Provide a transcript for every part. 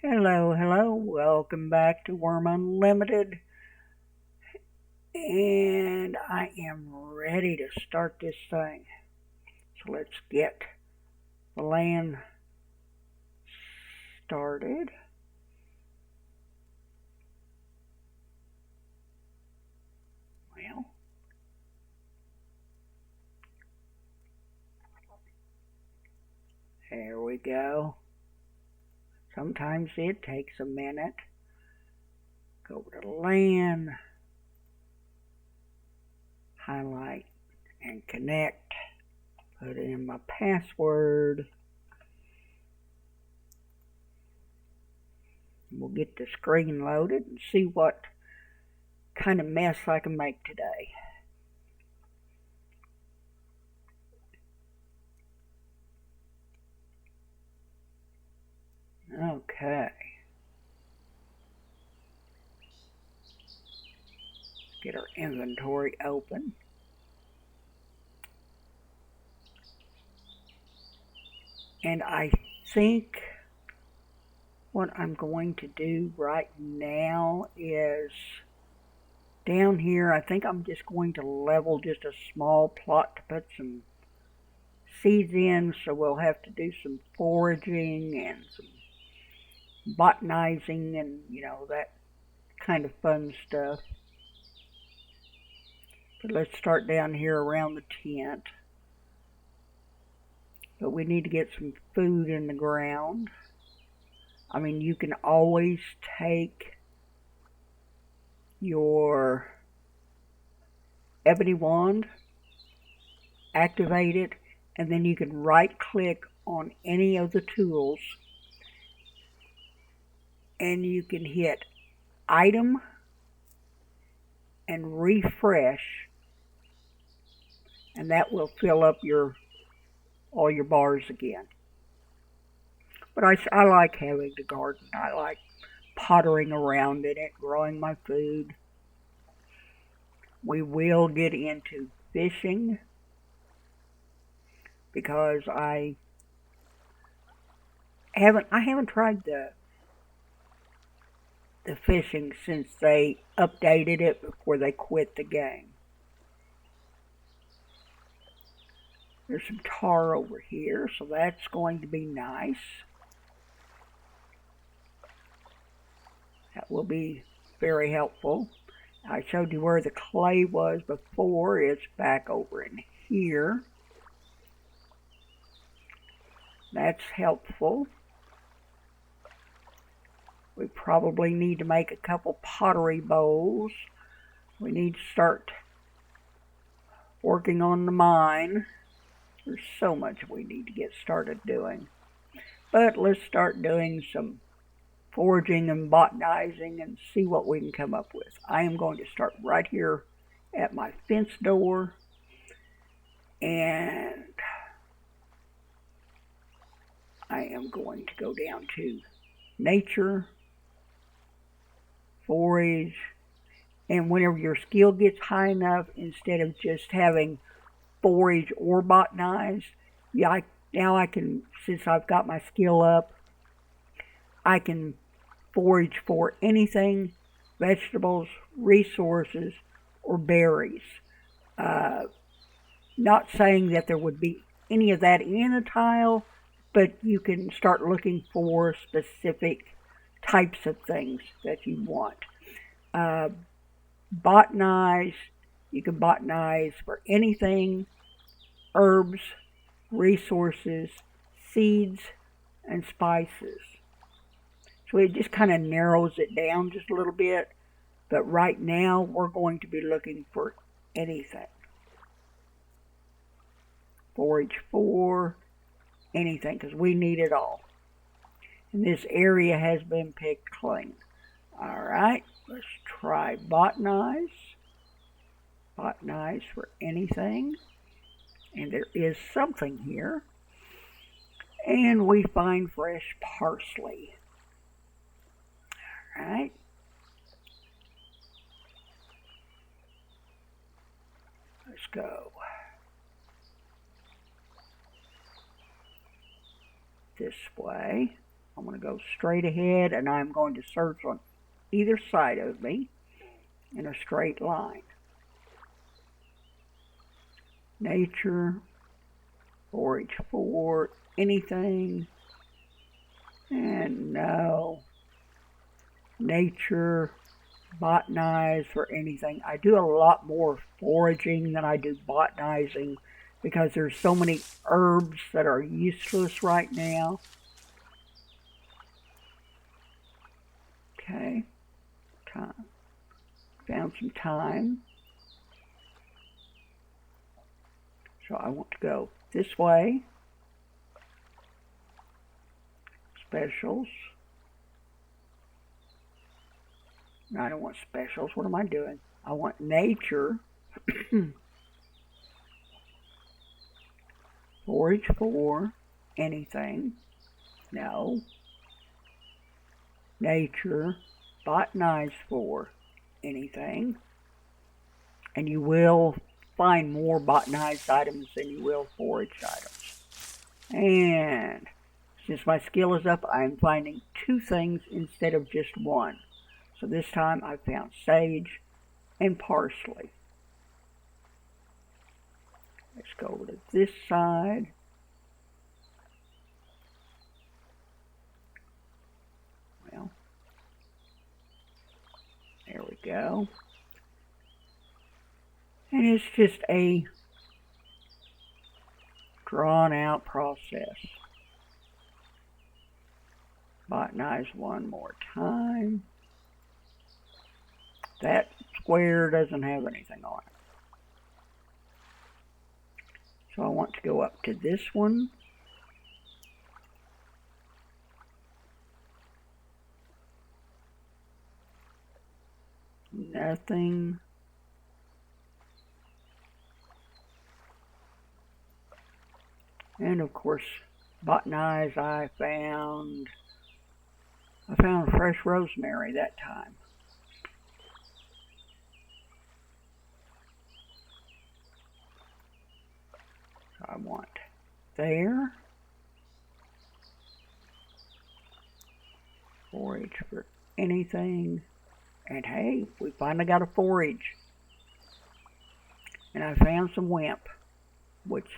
Hello, welcome back to Wurm Unlimited, and I am ready to start this thing. So let's get the land started. Well, there we go. Sometimes it takes a minute. Go to the land, highlight and connect, put in my password. We'll get the screen loaded and see what kind of mess I can make today. Okay. Get our inventory open. And I think what I'm going to do right now is down here, I think I'm just going to level just a small plot to put some seeds in, so we'll have to do some foraging and some botanizing and, that kind of fun stuff. But let's start down here around the tent. But we need to get some food in the ground. I mean, you can always take your ebony wand, activate it, and then you can right click on any of the tools and you can hit item and refresh, and that will fill up all your bars again. But I like having the garden. I like pottering around in it, growing my food. We will get into fishing because I haven't tried the fishing since they updated it before they quit the game. There's some tar over here, so that's going to be nice. That will be very helpful. I showed you where the clay was before. It's back over in here. That's helpful. We probably need to make a couple pottery bowls. We need to start working on the mine. There's so much we need to get started doing. But let's start doing some foraging and botanizing and see what we can come up with. I am going to start right here at my fence door, and I am going to go down to nature, forage, and whenever your skill gets high enough, instead of just having forage or botanize, now I can, since I've got my skill up, I can forage for anything, vegetables, resources, or berries. Not saying that there would be any of that in a tile, but you can start looking for specific types of things that you want. Botanize, you can botanize for anything, herbs, resources, seeds, and spices. So it just kind of narrows it down just a little bit. But right now, we're going to be looking for anything. Forage for anything, because we need it all. And this area has been picked clean. Alright, let's try botanize. Botanize for anything. And there is something here. And we find fresh parsley. Alright. Let's go this way. I'm going to go straight ahead, and I'm going to search on either side of me in a straight line. Nature, forage for anything, and no. Nature, botanize for anything. I do a lot more foraging than I do botanizing because there's so many herbs that are useless right now. Okay, time. Found some thyme. So I want to go this way. Specials. No, I don't want specials. What am I doing? I want nature. Forage for anything. No. Nature. Botanize for anything. And you will find more botanized items than you will foraged items. And since my skill is up, I'm finding 2 things instead of just 1. So this time I found sage and parsley. Let's go over to this side. Well, there we go. And it's just a drawn out process. Botanize one more time. That square doesn't have anything on it. So I want to go up to this one. Nothing. And of course, botanize I found fresh rosemary that time. So I want there. Forage for anything. And hey, we finally got a forage. And I found some wimp, which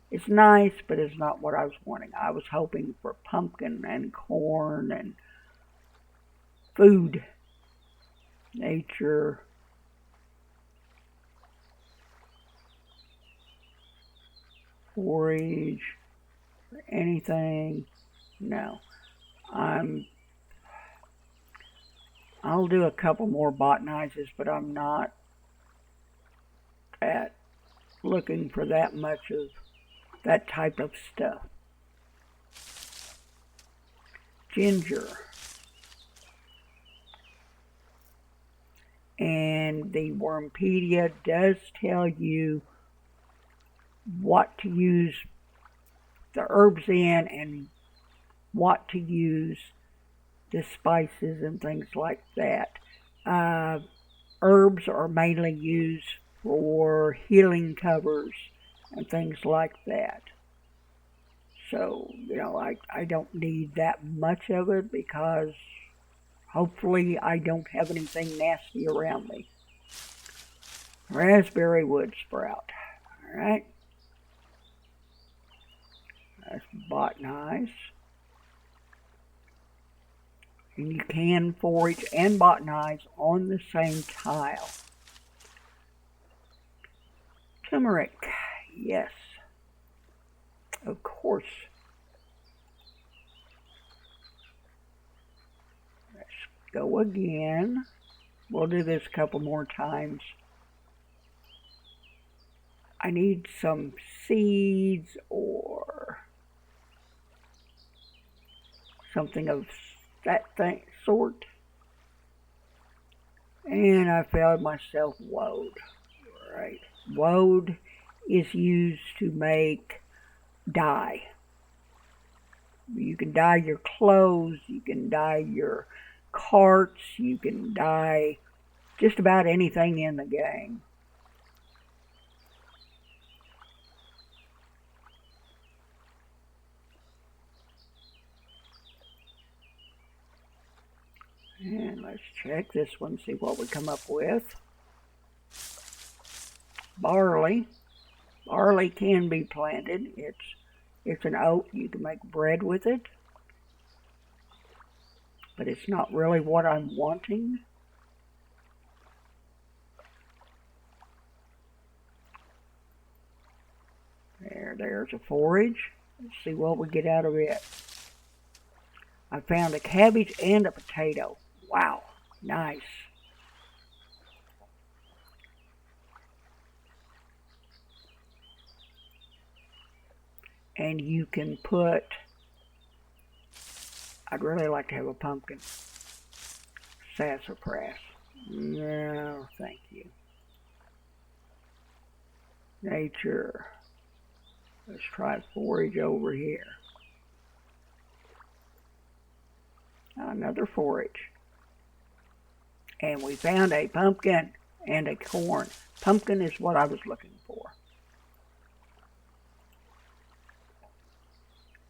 is nice, but it's not what I was wanting. I was hoping for pumpkin and corn and food. Nature. Forage for anything. No. I'll do a couple more botanizes, but I'm not looking for that much of that type of stuff. Ginger. And the Wurmpedia does tell you what to use the herbs in and what to use the spices and things like that. Herbs are mainly used for healing covers and things like that. So, I don't need that much of it because hopefully I don't have anything nasty around me. Raspberry wood sprout. Alright. That's botanize. And you can forage and botanize on the same tile. Turmeric. Yes. Of course. Let's go again. We'll do this a couple more times. I need some seeds or something of that sort. And I found myself woad. Right. Woad is used to make dye. You can dye your clothes, you can dye your carts, you can dye just about anything in the game. And let's check this one, see what we come up with. Barley. Barley can be planted. It's an oat. You can make bread with it. But it's not really what I'm wanting. There's a forage. Let's see what we get out of it. I found a cabbage and a potato. Wow, nice. And you can put, I'd really like to have a pumpkin. Sassafras. No, thank you. Nature. Let's try forage over here. Another forage. And we found a pumpkin and a corn. Pumpkin is what I was looking for.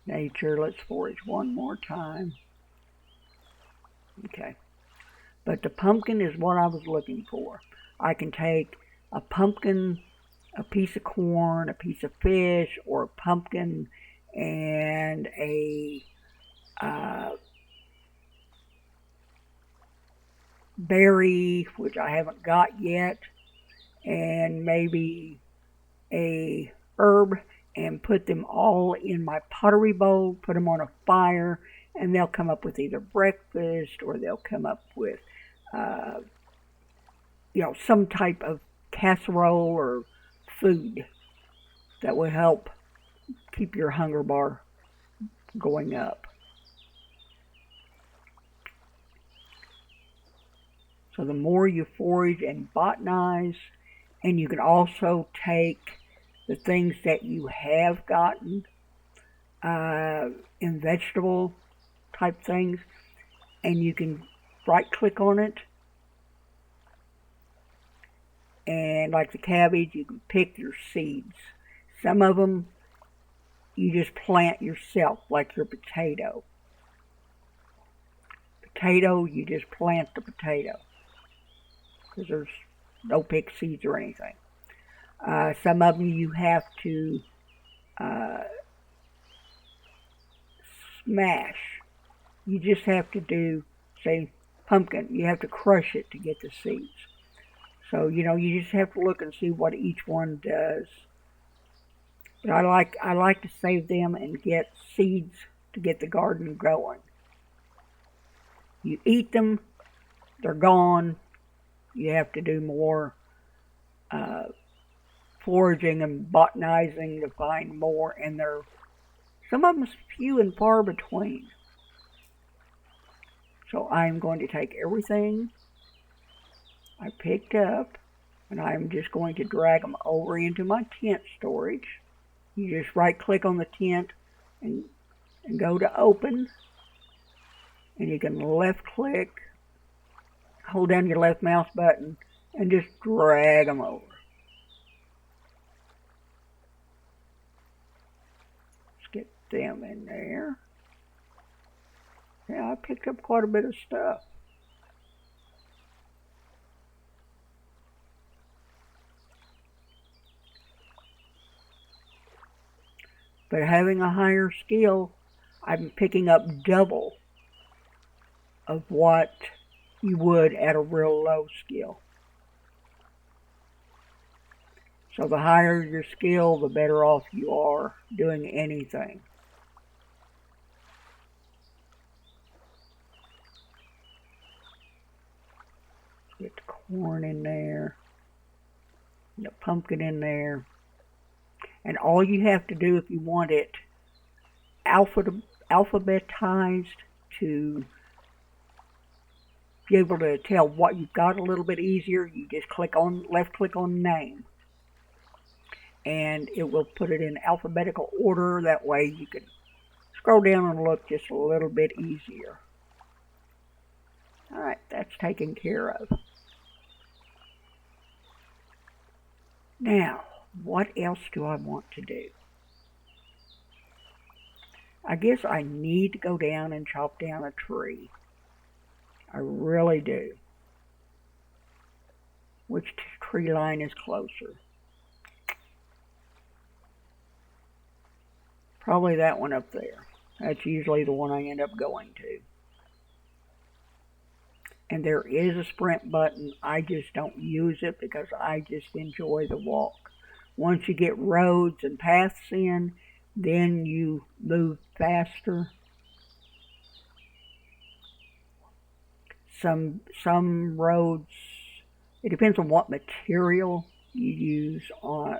Nature, let's forage one more time. Okay. But the pumpkin is what I was looking for. I can take a pumpkin, a piece of corn, a piece of fish, or a pumpkin and a berry, which I haven't got yet, and maybe a herb, and put them all in my pottery bowl, put them on a fire, and they'll come up with either breakfast or they'll come up with, some type of casserole or food that will help keep your hunger bar going up. So the more you forage and botanize, and you can also take the things that you have gotten in vegetable type things, and you can right click on it, and like the cabbage, you can pick your seeds. Some of them you just plant yourself, like your potato. Potato, you just plant the potato, because there's no pick seeds or anything. Some of them you have to smash. You just have to do, say, pumpkin. You have to crush it to get the seeds. So, you just have to look and see what each one does. But I like to save them and get seeds to get the garden going. You eat them, they're gone. You have to do more foraging and botanizing to find more, and some of them few and far between. So I'm going to take everything I picked up, and I'm just going to drag them over into my tent storage. You just right click on the tent and go to open, and you can left click, hold down your left mouse button, and just drag them over. Let's get them in there. Yeah, I picked up quite a bit of stuff. But having a higher skill, I'm picking up double of what you would at a real low skill. So the higher your skill, the better off you are doing anything. Get the corn in there, the pumpkin in there. And all you have to do if you want it alphabetized to be able to tell what you've got a little bit easier, you just left click on name. And it will put it in alphabetical order. That way you can scroll down and look just a little bit easier. Alright, that's taken care of. Now, what else do I want to do? I guess I need to go down and chop down a tree. I really do. Which tree line is closer? Probably that one up there. That's usually the one I end up going to. And there is a sprint button. I just don't use it because I just enjoy the walk. Once you get roads and paths in, then you move faster. Some roads, it depends on what material you use on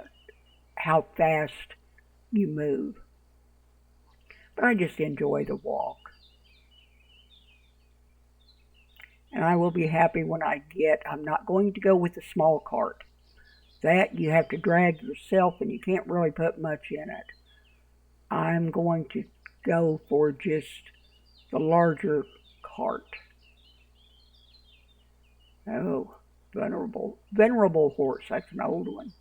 how fast you move. But I just enjoy the walk. And I will be happy when I'm not going to go with the small cart. That you have to drag yourself and you can't really put much in it. I'm going to go for just the larger cart. Oh, venerable horse, that's an old one.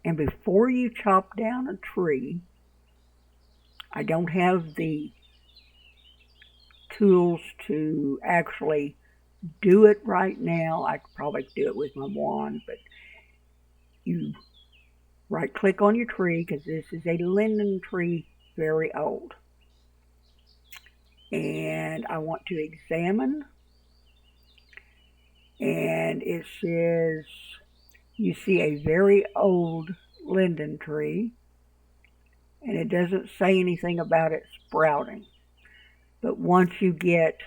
And before you chop down a tree, I don't have the tools to actually do it right now. I could probably do it with my wand, but you right click on your tree, because this is a linden tree, very old. And I want to examine, and it says you see a very old linden tree, and it doesn't say anything about it sprouting. But once you get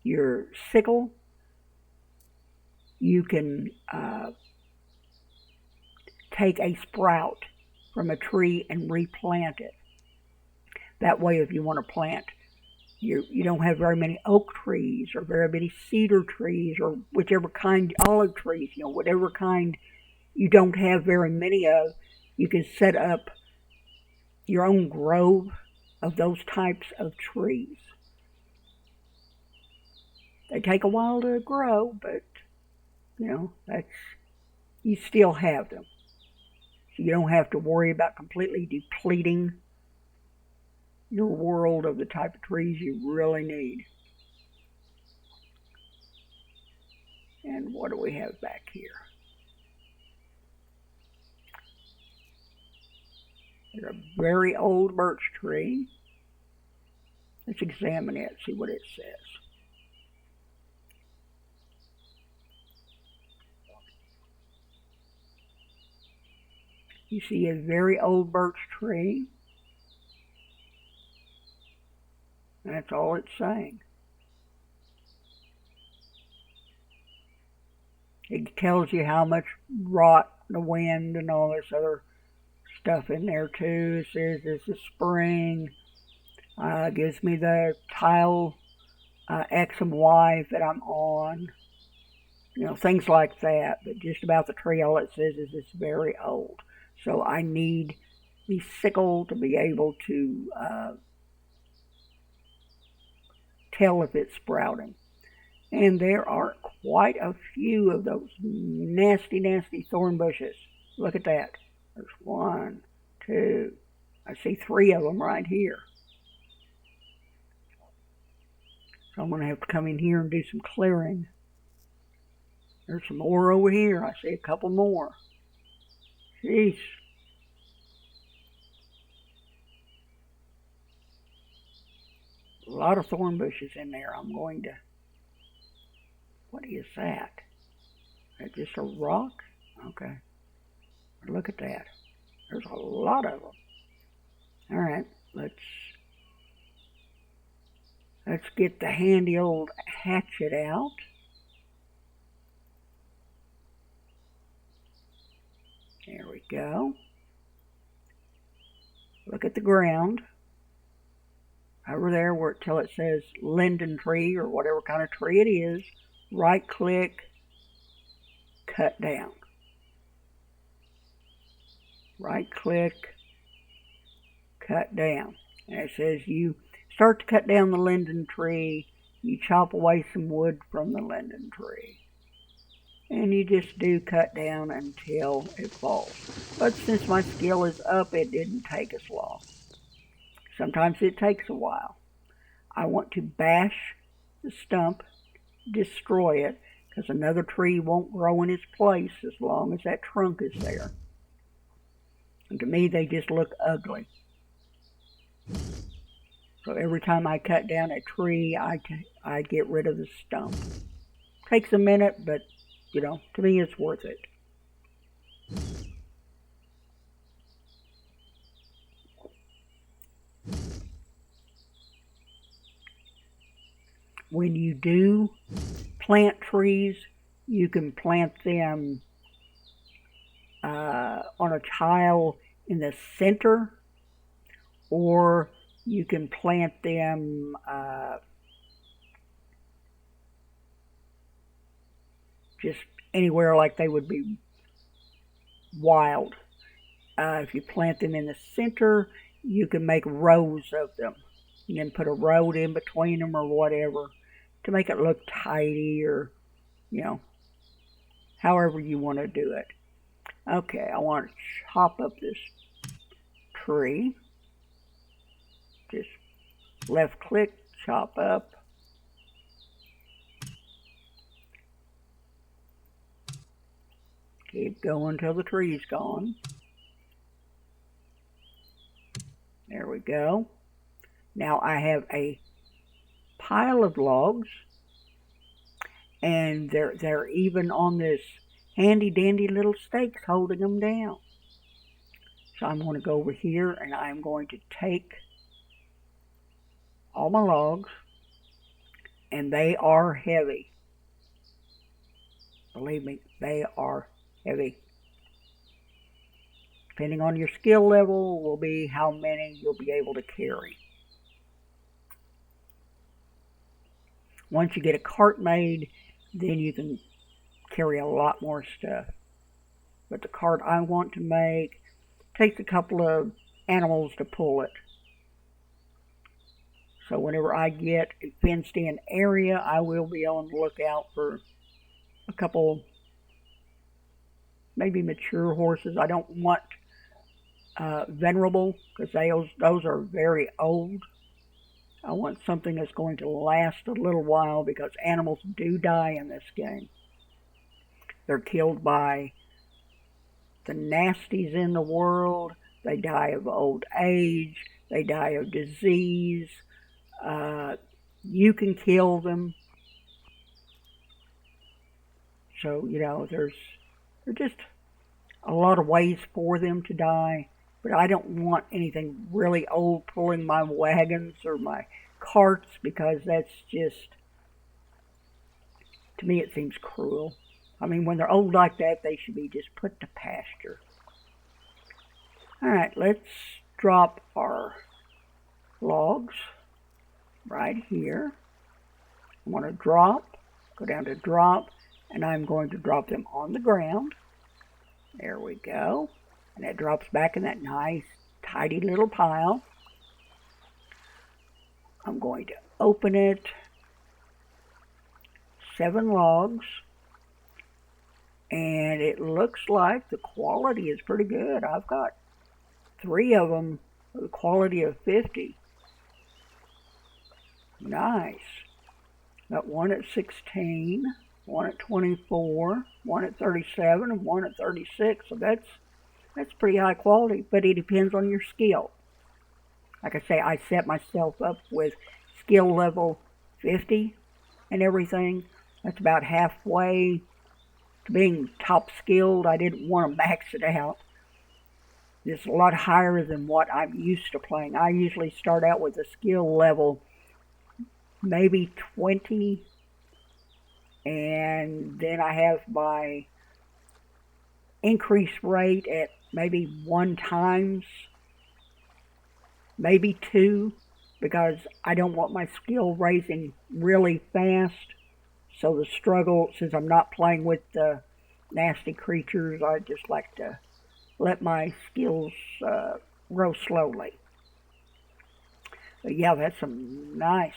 your sickle, you can take a sprout from a tree and replant it. That way, if you want to plant, you don't have very many oak trees or very many cedar trees or whichever kind, olive trees, whatever kind you don't have very many of, you can set up your own grove of those types of trees. They take a while to grow, but you still have them. So you don't have to worry about completely depleting your world of the type of trees you really need. And what do we have back here? There's a very old birch tree. Let's examine it, see what it says. You see a very old birch tree. That's all it's saying. It tells you how much rot, the wind, and all this other stuff in there too. It says it's a spring. Gives me the tile X and Y that I'm on. Things like that. But just about the tree, all it says is it's very old. So I need the sickle to be able to tell if it's sprouting. And there are quite a few of those nasty, nasty thorn bushes. Look at that. There's 1, 2. I see 3 of them right here. So I'm going to have to come in here and do some clearing. There's some more over here. I see a couple more. Jeez. A lot of thorn bushes in there. I'm going to... What is that? Is that just a rock? Okay. Look at that. There's a lot of them. All right. Let's get the handy old hatchet out. There we go. Look at the ground. Over there till it says linden tree or whatever kind of tree it is. Right click, cut down. Right click, cut down. And it says you start to cut down the linden tree, you chop away some wood from the linden tree. And you just do cut down until it falls. But since my skill is up, it didn't take as long. Sometimes it takes a while. I want to bash the stump, destroy it, because another tree won't grow in its place as long as that trunk is there. And to me, they just look ugly. So every time I cut down a tree, I get rid of the stump. Takes a minute, but, you know, to me it's worth it. When you do plant trees, you can plant them on a tile in the center, or you can plant them just anywhere like they would be wild. If you plant them in the center, you can make rows of them and then put a road in between them or whatever to make it look tidy, or, you know, however you want to do it. Okay, I want to chop up this tree. Just left click, chop up. Keep going till the tree's gone. There we go. Now I have a pile of logs, and they're even on this handy dandy little stakes holding them down. So I'm going to go over here and I'm going to take all my logs, and they are heavy. Believe me, they are heavy. Depending on your skill level will be how many you'll be able to carry. Once you get a cart made, then you can carry a lot more stuff. But the cart I want to make takes a couple of animals to pull it. So whenever I get a fenced in area, I will be on the lookout for a couple, maybe mature horses. I don't want venerable, because those are very old. I want something that's going to last a little while, because animals do die in this game. They're killed by the nasties in the world. They die of old age. They die of disease. You can kill them. So, you know, there's just a lot of ways for them to die. But I don't want anything really old pulling my wagons or my carts, because that's just, to me, it seems cruel. I mean, when they're old like that, they should be just put to pasture. Alright, let's drop our logs right here. I want to drop, go down to drop, and I'm going to drop them on the ground. There we go. And that drops back in that nice, tidy little pile. I'm going to open it. 7 logs. And it looks like the quality is pretty good. I've got 3 of them with a quality of 50. Nice. Got one at 16, one at 24, one at 37, and one at 36. So that's pretty high quality, but it depends on your skill. Like I say, I set myself up with skill level 50 and everything. That's about halfway to being top skilled. I didn't want to max it out. It's a lot higher than what I'm used to playing. I usually start out with a skill level maybe 20, and then I have my increase rate at maybe 1 times, maybe 2, because I don't want my skill raising really fast. So the struggle, since I'm not playing with the nasty creatures, I just like to let my skills grow slowly. But yeah, that's some nice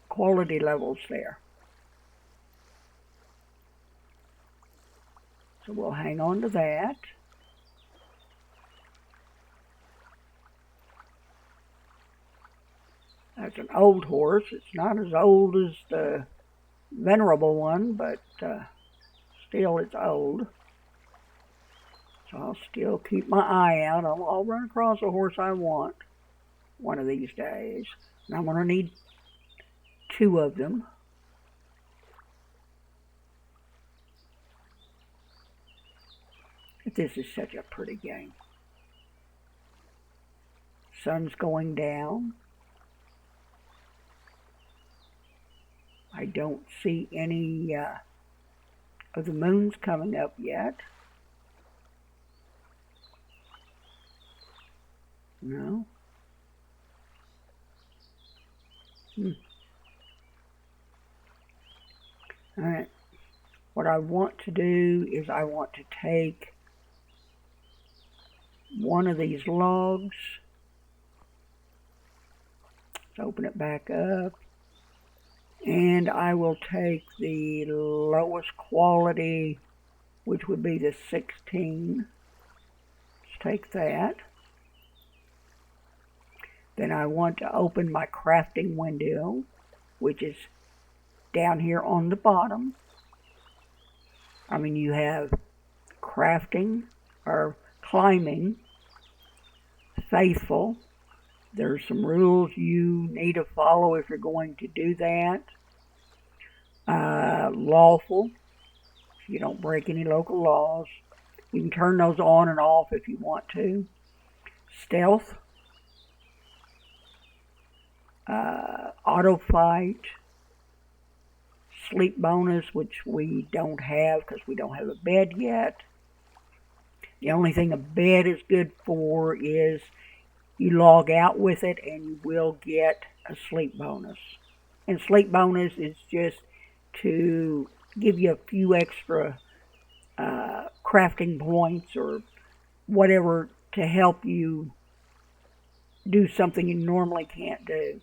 quality levels there. So we'll hang on to that. That's an old horse. It's not as old as the venerable one, but still it's old. So I'll still keep my eye out. I'll run across a horse I want one of these days. And I'm going to need 2 of them. But this is such a pretty game. Sun's going down. I don't see any of the moons coming up yet. No. Alright. What I want to do is I want to take one of these logs. Let's open it back up. And I will take the lowest quality, which would be the 16. Let's take that. Then I want to open my crafting window, which is down here on the bottom. I mean, you have crafting or climbing, faithful. There's some rules you need to follow if you're going to do that. Lawful, if you don't break any local laws. You can turn those on and off if you want to. Stealth. Auto fight. Sleep bonus, which we don't have because we don't have a bed yet. The only thing a bed is good for is you log out with it and you will get a sleep bonus. And sleep bonus is just to give you a few extra crafting points or whatever to help you do something you normally can't do.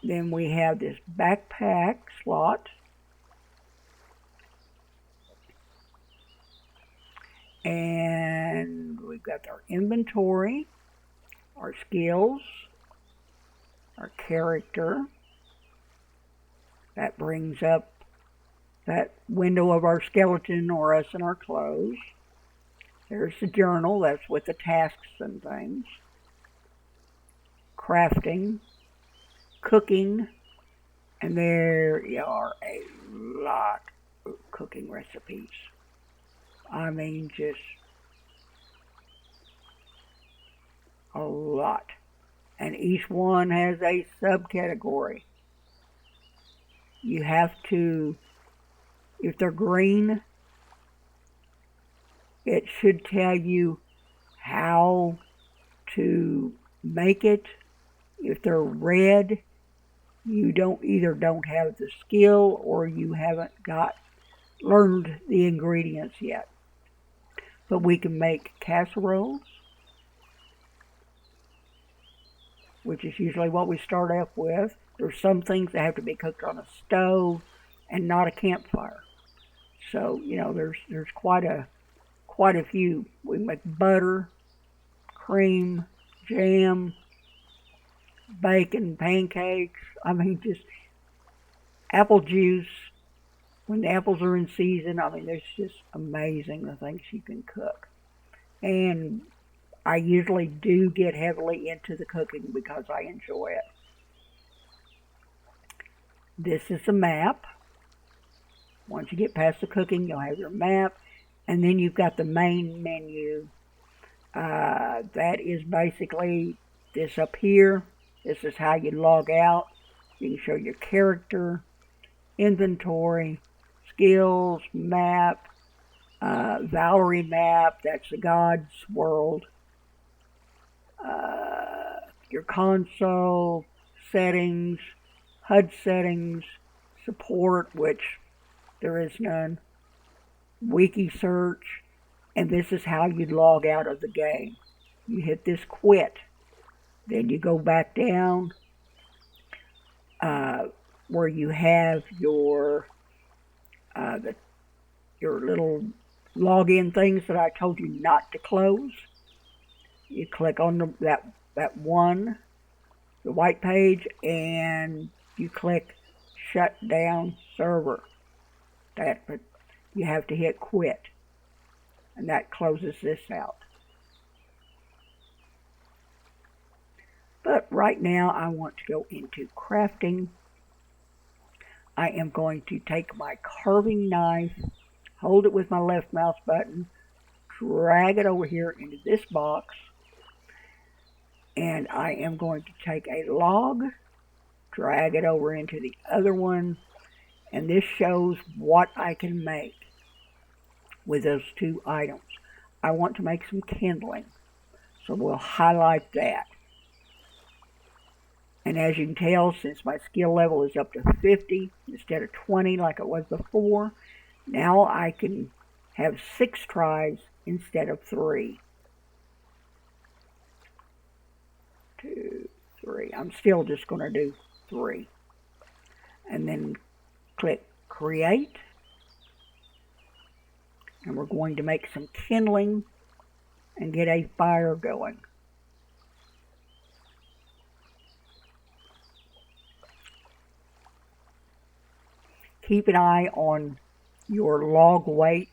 Then we have this backpack slot. And we've got our inventory, our skills, our character. That brings up that window of our skeleton or us in our clothes. There's the journal, that's with the tasks and things. Crafting, cooking, and there are a lot of cooking recipes. I mean, just a lot. And each one has a subcategory. You have to, if they're green, it should tell you how to make it. If they're red, you either don't have the skill or you haven't learned the ingredients yet. But we can make casseroles, which is usually what we start off with. There's some things that have to be cooked on a stove and not a campfire. So, you know, there's quite a few. We make butter, cream, jam, bacon, pancakes. I mean, just apple juice. When the apples are in season, I mean, it's just amazing the things you can cook. And I usually do get heavily into the cooking because I enjoy it. This is a map. Once you get past the cooking, you'll have your map. And then you've got the main menu. That is basically this up here. This is how you log out. You can show your character, inventory, skills, map, Valerie map, that's the God's world, your console, settings, HUD settings, support, which there is none, wiki search, and this is how you log out of the game. You hit this quit, then you go back down where you have your little login things that I told you not to close. You click on that one, the white page, and you click shut down server. But you have to hit quit, and that closes this out. But right now I want to go into crafting. I am going to take my carving knife, hold it with my left mouse button, drag it over here into this box, and I am going to take a log, drag it over into the other one, and this shows what I can make with those two items. I want to make some kindling, so we'll highlight that. And as you can tell, since my skill level is up to 50 instead of 20 like it was before, now I can have 6 tries instead of 3. 2, 3. I'm still just going to do 3. And then click create. And we're going to make some kindling and get a fire going. Keep an eye on your log weight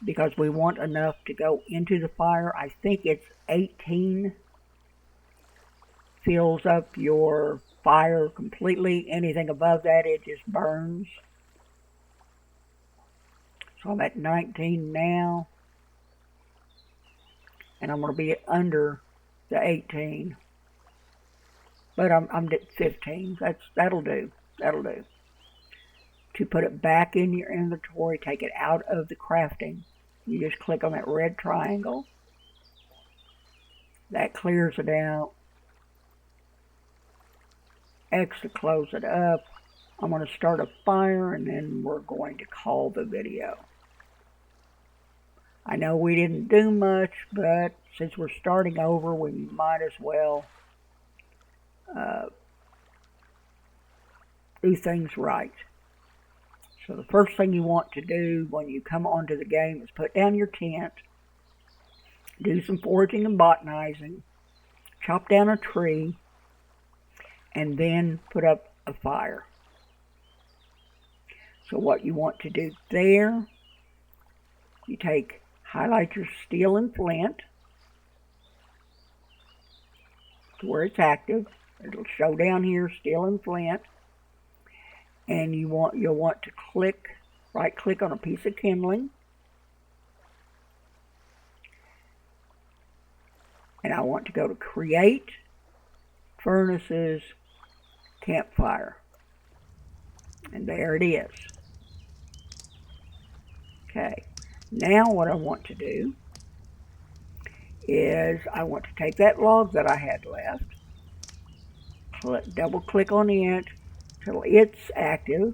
because we want enough to go into the fire. I think it's 18 fills up your fire completely. Anything above that, it just burns. So I'm at 19 now, and I'm going to be under the 18. But I'm at 15. That'll do. That'll do. To put it back in your inventory, take it out of the crafting, you just click on that red triangle. That clears it out. X to close it up. I'm going to start a fire, and then we're going to call the video. I know we didn't do much, but since we're starting over, we might as well do things right. So the first thing you want to do when you come onto the game is put down your tent, do some foraging and botanizing, chop down a tree, and then put up a fire. So what you want to do there, you highlight your steel and flint to where it's active. It'll show down here, steel and flint. And you'll want to right click on a piece of kindling. And I want to go to create, furnaces, campfire. And there it is. Okay, now what I want to do is I want to take that log that I had left, double click on it till it's active.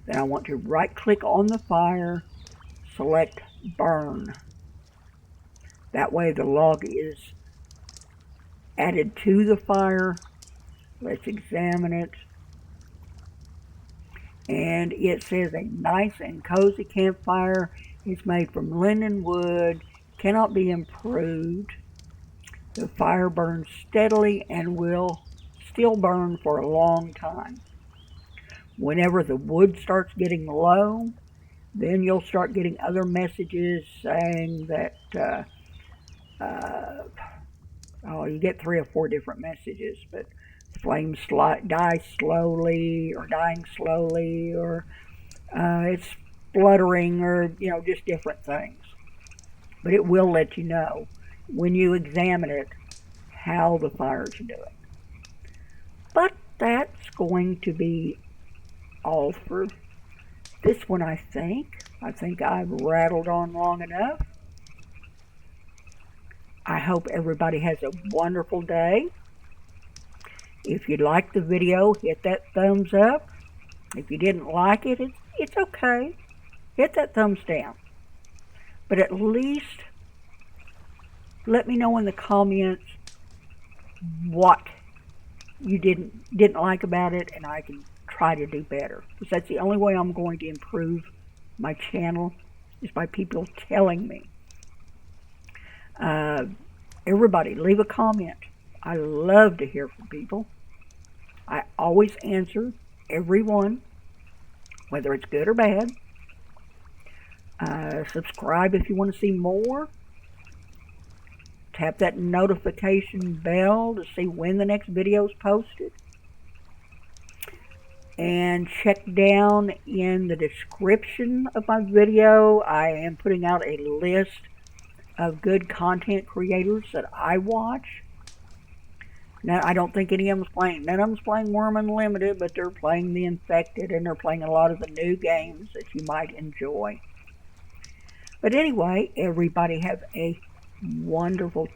Then I want to right click on the fire, select burn. That way the log is added to the fire. Let's examine it. And it says a nice and cozy campfire is made from linden wood, cannot be improved. The fire burns steadily and will still burn for a long time. Whenever the wood starts getting low, then you'll start getting other messages saying that, you get 3 or 4 different messages, but flames die slowly, or dying slowly, or it's spluttering, or, just different things. But it will let you know when you examine it how the fire's doing. But that's going to be all for this one, I think. I think I've rattled on long enough. I hope everybody has a wonderful day. If you liked the video, hit that thumbs up. If you didn't like it, it's okay. Hit that thumbs down. But at least let me know in the comments what you didn't like about it, and I can try to do better. Because that's the only way I'm going to improve my channel, is by people telling me. Everybody, leave a comment. I love to hear from people. I always answer everyone, whether it's good or bad. Subscribe if you want to see more. Tap that notification bell to see when the next video is posted. And check down in the description of my video. I am putting out a list of good content creators that I watch. Now, I don't think any of them's playing, none of them's playing Wurm Unlimited, but they're playing the Infected, and they're playing a lot of the new games that you might enjoy. But anyway, everybody have a wonderful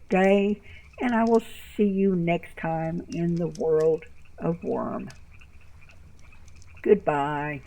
day, and I will see you next time in the world of Wurm. Goodbye.